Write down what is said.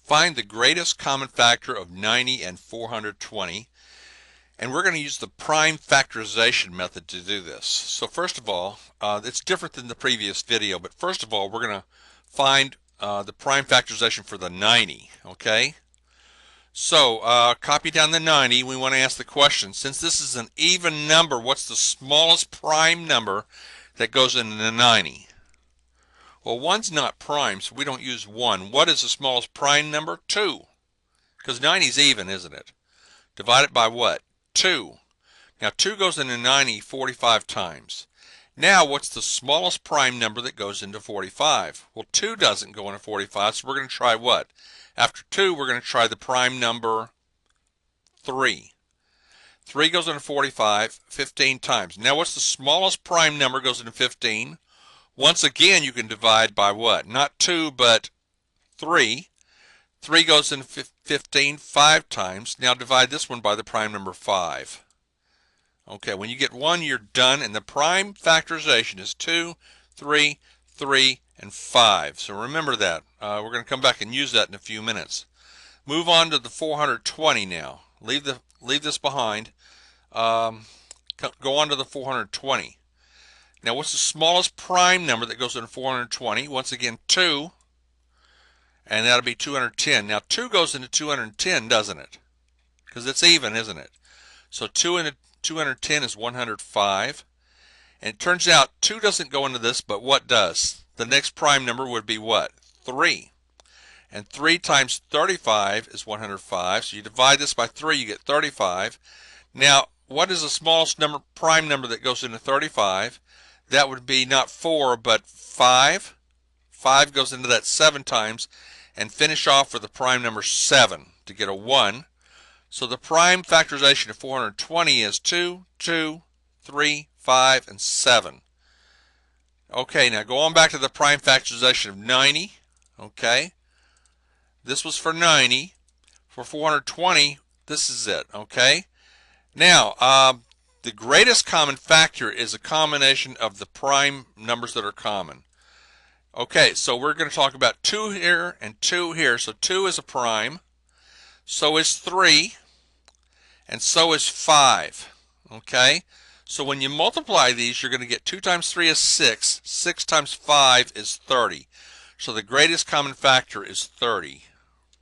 Find the greatest common factor of 90 and 420. And we're going to use the prime factorization method to do this. So first of all, it's different than the previous video, but first of all, we're going to find the prime factorization for the 90, okay? So copy down the 90. We want to ask the question, since this is an even number, what's the smallest prime number that goes into the 90? Well, 1's not prime, so we don't use 1. What is the smallest prime number? 2. Because 90 is even, isn't it? Divide it by what? 2. Now 2 goes into 90 45 times. Now what's the smallest prime number that goes into 45? Well, 2 doesn't go into 45, so we're going to try what? After 2, we're going to try the prime number 3. 3 goes into 45 15 times. Now what's the smallest prime number goes into 15? Once again, you can divide by what? Not 2, but 3. 3 goes into 15 5 times. Now divide this one by the prime number 5. Okay, when you get 1, you're done, and the prime factorization is 2, 3, 3, and 5. So remember that. We're going to come back and use that in a few minutes. Move on to the 420 now. Leave this behind. Go on to the 420. Now what's the smallest prime number that goes into 420? Once again, 2. And that'll be 210. Now 2 goes into 210, doesn't it? Because it's even, isn't it? So 2 into 210 is 105. And it turns out 2 doesn't go into this, but what does? The next prime number would be what? 3. And 3 times 35 is 105. So you divide this by 3, you get 35. Now, what is the smallest prime number that goes into 35? That would be not 4, but 5. 5 goes into that 7 times. And finish off with the prime number 7 to get a 1. So the prime factorization of 420 is 2, 2, 3, 5, and 7. Okay, now go on back to the prime factorization of 90. Okay, this was for 90. For 420, this is it. Okay, now the greatest common factor is a combination of the prime numbers that are common. Okay, so we're going to talk about 2 here and 2 here. So 2 is a prime, so is 3, and so is 5. Okay, so when you multiply these, you're going to get 2 times 3 is 6. 6 times 5 is 30. So the greatest common factor is 30.